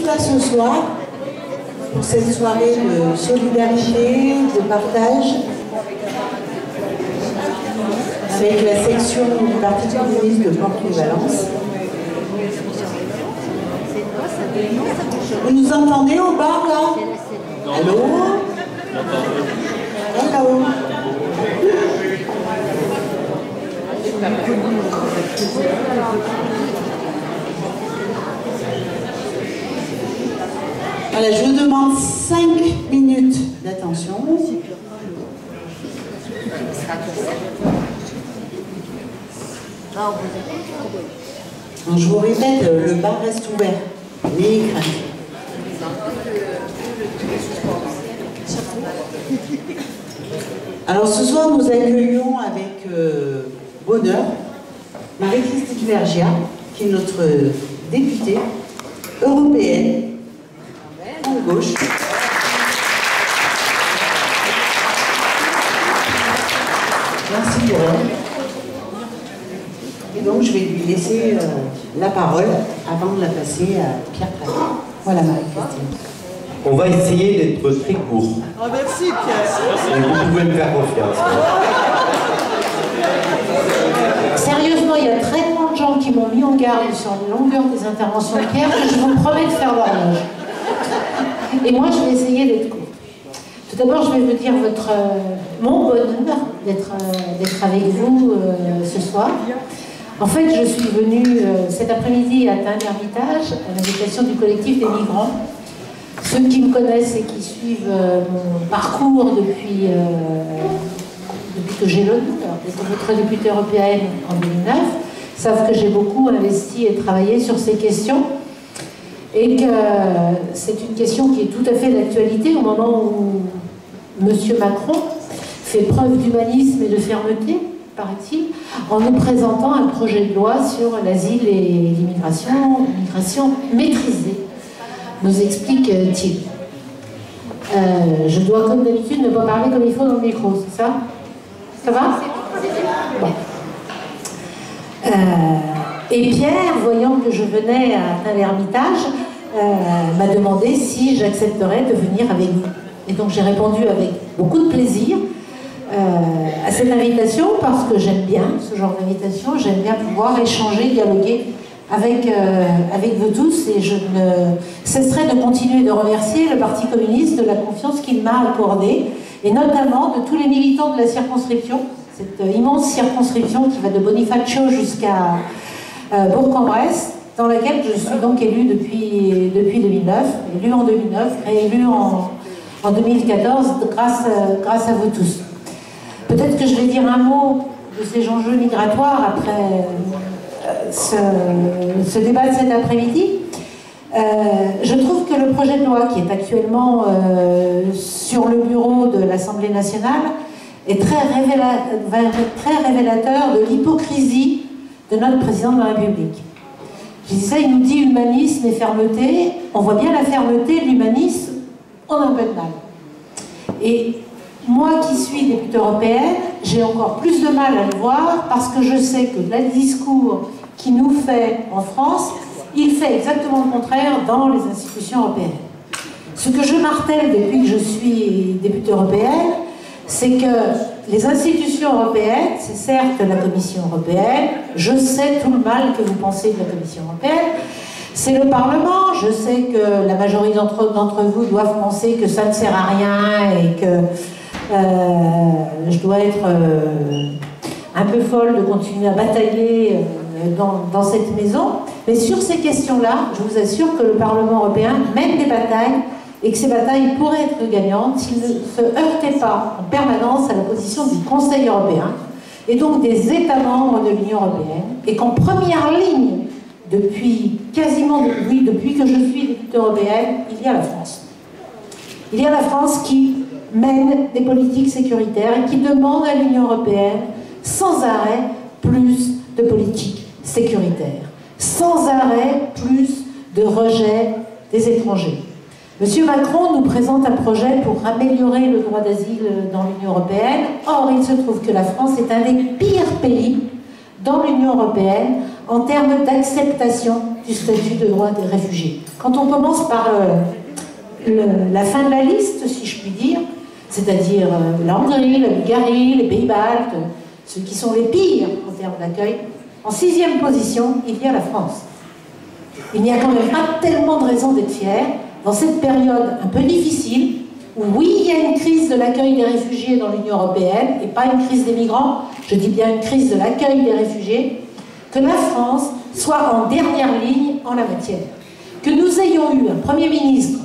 tous là ce soir pour cette soirée de solidarité, de partage avec la section du Parti communiste de Porto-Valence. Vous nous entendez au bar là? Allô? Allô? Voilà, je vous demande 5 minutes d'attention. Donc, je vous répète, le bar reste ouvert. Mais alors ce soir, nous accueillons avec bonheur Marie-Christine Vergiat, qui est notre députée européenne en gauche. Merci pour elle. Et donc je vais lui laisser la parole avant de la passer à Pierre Travé. Voilà Marie-Christine. On va essayer d'être très court. Oh, merci Pierre. Et vous pouvez me faire confiance. Sérieusement, il y a tellement de gens qui m'ont mis en garde sur la longueur des interventions de Pierre que je vous promets de faire l'horloge. Et moi, je vais essayer d'être court. Tout d'abord, je vais vous dire mon bonheur d'être avec vous ce soir. En fait, je suis venue cet après-midi à un Ermitage à l'invitation du collectif des migrants. Ceux qui me connaissent et qui suivent mon parcours depuis que j'ai l'honneur d'être votre députée européenne en 2009 savent que j'ai beaucoup investi et travaillé sur ces questions et que c'est une question qui est tout à fait d'actualité au moment où M. Macron fait preuve d'humanisme et de fermeté, paraît-il, en nous présentant un projet de loi sur l'asile et l'immigration maîtrisée, nous explique-t-il. Je dois, comme d'habitude, ne pas parler comme il faut dans le micro, c'est ça? Ça va? Bon. Et Pierre, voyant que je venais à l'Ermitage, m'a demandé si j'accepterais de venir avec vous. Et donc j'ai répondu avec beaucoup de plaisir à cette invitation parce que j'aime bien ce genre d'invitation, j'aime bien pouvoir échanger, dialoguer avec vous tous et je ne cesserai de continuer de remercier le Parti communiste de la confiance qu'il m'a accordée et notamment de tous les militants de la circonscription, cette immense circonscription qui va de Bonifacio jusqu'à Bourg-en-Bresse, dans laquelle je suis donc élue depuis 2009, élue en 2009, réélue en 2014 grâce à vous tous. Peut-être que je vais dire un mot de ces enjeux migratoires après ce débat de cet après-midi. Je trouve que le projet de loi qui est actuellement sur le bureau de l'Assemblée nationale est très révélateur de l'hypocrisie de notre président de la République. Je disais, il nous dit humanisme et fermeté. On voit bien la fermeté, l'humanisme, on a un peu de mal. Et moi qui suis députée européenne, j'ai encore plus de mal à le voir parce que je sais que le discours qu'il nous fait en France, il fait exactement le contraire dans les institutions européennes. Ce que je martèle depuis que je suis députée européenne, c'est que les institutions européennes, c'est certes la Commission européenne, je sais tout le mal que vous pensez de la Commission européenne, c'est le Parlement, je sais que la majorité d'entre vous doivent penser que ça ne sert à rien et que je dois être un peu folle de continuer à batailler dans cette maison. Mais sur ces questions-là, je vous assure que le Parlement européen mène des batailles et que ces batailles pourraient être gagnantes s'ils ne se heurtaient pas en permanence à la position du Conseil européen et donc des États membres de l'Union européenne, et qu'en première ligne, depuis que je suis députée européenne, il y a la France. Il y a la France qui mène des politiques sécuritaires et qui demande à l'Union européenne sans arrêt plus de politiques sécuritaires, sans arrêt plus de rejet des étrangers. Monsieur Macron nous présente un projet pour améliorer le droit d'asile dans l'Union européenne. Or, il se trouve que la France est un des pires pays dans l'Union européenne en termes d'acceptation du statut de droit des réfugiés. Quand on commence par la fin de la liste, si je puis dire, c'est-à-dire la Hongrie, la Bulgarie, les Pays-Baltes, ceux qui sont les pires en termes d'accueil, en 6e position, il y a la France. Il n'y a quand même pas tellement de raisons d'être fier dans cette période un peu difficile, où oui, il y a une crise de l'accueil des réfugiés dans l'Union européenne, et pas une crise des migrants, je dis bien une crise de l'accueil des réfugiés, que la France soit en dernière ligne en la matière. Que nous ayons eu un Premier ministre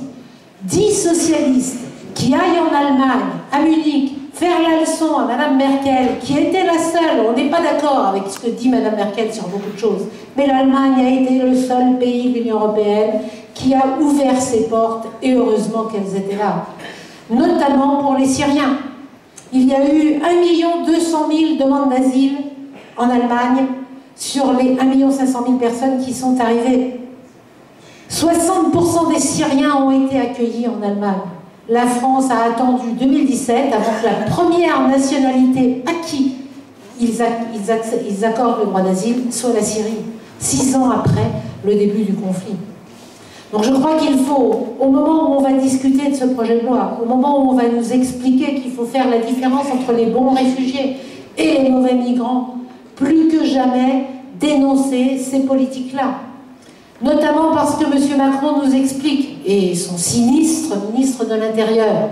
dit socialiste qui aille en Allemagne, à Munich, faire la leçon à Mme Merkel, qui était la seule, on n'est pas d'accord avec ce que dit Mme Merkel sur beaucoup de choses, mais l'Allemagne a été le seul pays de l'Union européenne qui a ouvert ses portes, et heureusement qu'elles étaient là, notamment pour les Syriens. Il y a eu 1 200 000 demandes d'asile en Allemagne sur les 1 500 000 personnes qui sont arrivées. 60% des Syriens ont été accueillis en Allemagne. La France a attendu 2017 avant que la première nationalité à qui ils accordent le droit d'asile soit la Syrie, 6 ans après le début du conflit. Donc je crois qu'il faut, au moment où on va discuter de ce projet de loi, au moment où on va nous expliquer qu'il faut faire la différence entre les bons réfugiés et les mauvais migrants, plus que jamais dénoncer ces politiques-là. Notamment parce que M. Macron nous explique, et son sinistre ministre de l'Intérieur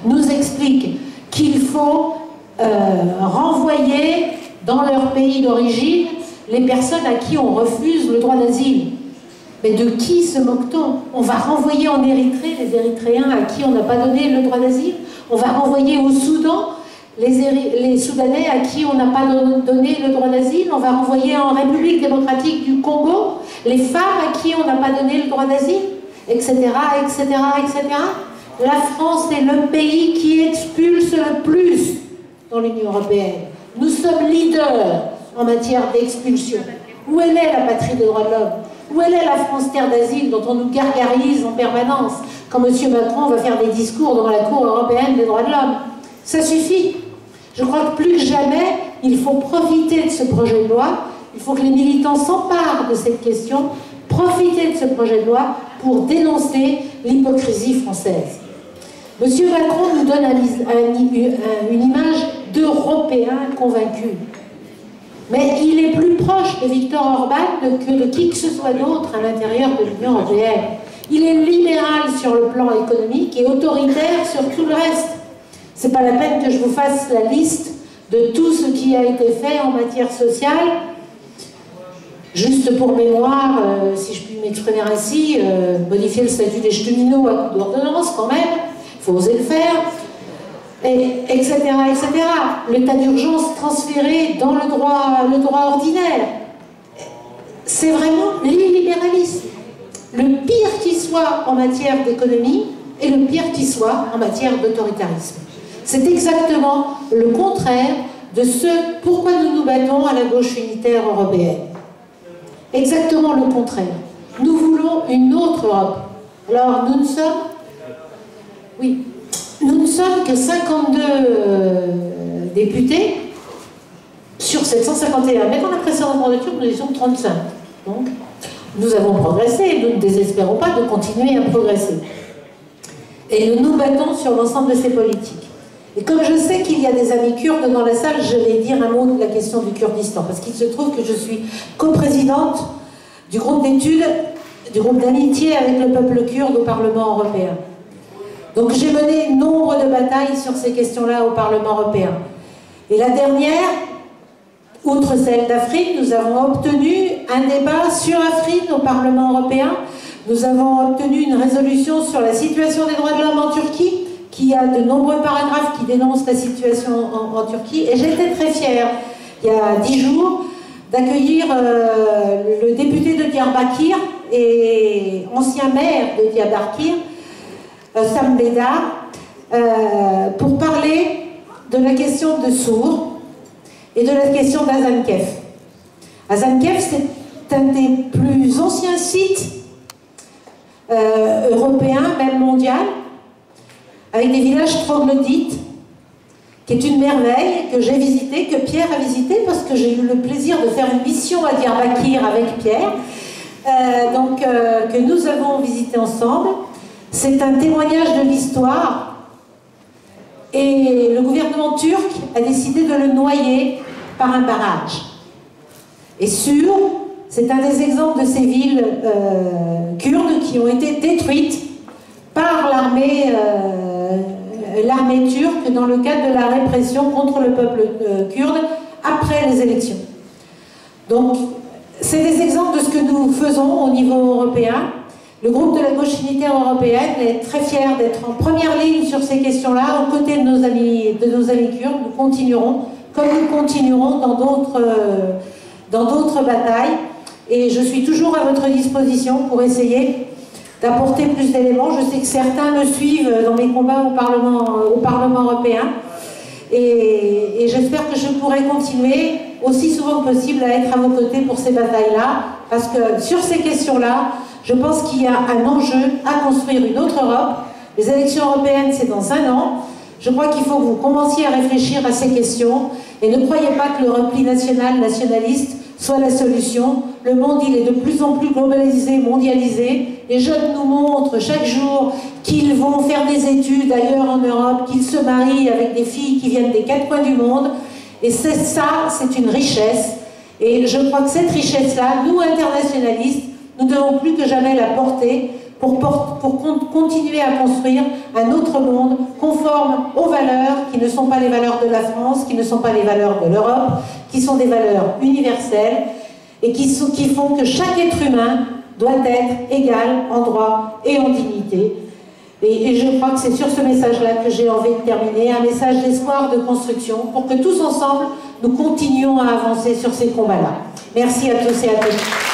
nous explique qu'il faut renvoyer dans leur pays d'origine les personnes à qui on refuse le droit d'asile. Mais de qui se moque-t-on? On va renvoyer en Érythrée les Érythréens à qui on n'a pas donné le droit d'asile? On va renvoyer au Soudan les Soudanais à qui on n'a pas donné le droit d'asile? On va renvoyer en République démocratique du Congo les femmes à qui on n'a pas donné le droit d'asile? Etc., etc., etc. La France est le pays qui expulse le plus dans l'Union européenne. Nous sommes leaders en matière d'expulsion. Où elle est la patrie des droits de l'homme? Où elle est la France terre d'asile dont on nous gargarise en permanence quand M. Macron va faire des discours devant la Cour européenne des droits de l'homme? Ça suffit. Je crois que plus que jamais, il faut profiter de ce projet de loi. Il faut que les militants s'emparent de cette question, profiter de ce projet de loi pour dénoncer l'hypocrisie française. M. Macron nous donne une image d'Européen convaincu. Mais il est plus proche de Viktor Orban que de qui que ce soit d'autre à l'intérieur de l'Union européenne. Il est libéral sur le plan économique et autoritaire sur tout le reste. C'est pas la peine que je vous fasse la liste de tout ce qui a été fait en matière sociale. Juste pour mémoire, si je puis m'exprimer ainsi, modifier le statut des cheminots à coup d'ordonnance quand même, il faut oser le faire. Etc., etc. L'état d'urgence transféré dans le droit ordinaire. C'est vraiment l'illibéralisme. Le pire qui soit en matière d'économie et le pire qui soit en matière d'autoritarisme. C'est exactement le contraire de ce pourquoi nous nous battons à la gauche unitaire européenne. Exactement le contraire. Nous voulons une autre Europe. Alors nous ne sommes... Oui. Nous ne sommes que 52 députés sur 751. Mais dans la précédente mandature, nous étions 35. Donc, nous avons progressé et nous ne désespérons pas de continuer à progresser. Et nous nous battons sur l'ensemble de ces politiques. Et comme je sais qu'il y a des amis kurdes dans la salle, je vais dire un mot de la question du Kurdistan. Parce qu'il se trouve que je suis coprésidente du groupe d'études, du groupe d'amitié avec le peuple kurde au Parlement européen. Donc j'ai mené nombre de batailles sur ces questions-là au Parlement européen. Et la dernière, outre celle d'Afrine, nous avons obtenu un débat sur Afrine au Parlement européen. Nous avons obtenu une résolution sur la situation des droits de l'homme en Turquie, qui a de nombreux paragraphes qui dénoncent la situation en Turquie. Et j'étais très fière, il y a 10 jours, d'accueillir le député de Diyarbakir et ancien maire de Diyarbakir, Sam Beda, pour parler de la question de Sour et de la question d'Azankef. Azankef, c'est un des plus anciens sites européens, même mondial, avec des villages troglodytes, qui est une merveille que j'ai visité, que Pierre a visité, parce que j'ai eu le plaisir de faire une mission à Diyarbakir avec Pierre. que nous avons visité ensemble. C'est un témoignage de l'histoire et le gouvernement turc a décidé de le noyer par un barrage. Et Sur, c'est un des exemples de ces villes kurdes qui ont été détruites par l'armée turque dans le cadre de la répression contre le peuple kurde après les élections. Donc, c'est des exemples de ce que nous faisons au niveau européen. Le groupe de la gauche unitaire européenne est très fier d'être en première ligne sur ces questions-là, aux côtés de nos amis kurdes. Nous continuerons, comme nous continuerons dans d'autres batailles. Et je suis toujours à votre disposition pour essayer d'apporter plus d'éléments. Je sais que certains me suivent dans mes combats au Parlement européen. Et j'espère que je pourrai continuer aussi souvent que possible à être à vos côtés pour ces batailles-là. Parce que sur ces questions-là, je pense qu'il y a un enjeu à construire une autre Europe. Les élections européennes, c'est dans 1 an. Je crois qu'il faut que vous commenciez à réfléchir à ces questions. Et ne croyez pas que le repli nationaliste soit la solution. Le monde, il est de plus en plus globalisé, mondialisé. Les jeunes nous montrent chaque jour qu'ils vont faire des études ailleurs en Europe, qu'ils se marient avec des filles qui viennent des 4 coins du monde. Et c'est une richesse. Et je crois que cette richesse-là, nous, internationalistes, nous devons plus que jamais la porter pour continuer à construire un autre monde conforme aux valeurs qui ne sont pas les valeurs de la France, qui ne sont pas les valeurs de l'Europe, qui sont des valeurs universelles et qui font que chaque être humain doit être égal en droit et en dignité. Et je crois que c'est sur ce message-là que j'ai envie de terminer, un message d'espoir, de construction, pour que tous ensemble, nous continuions à avancer sur ces combats-là. Merci à tous et à toutes.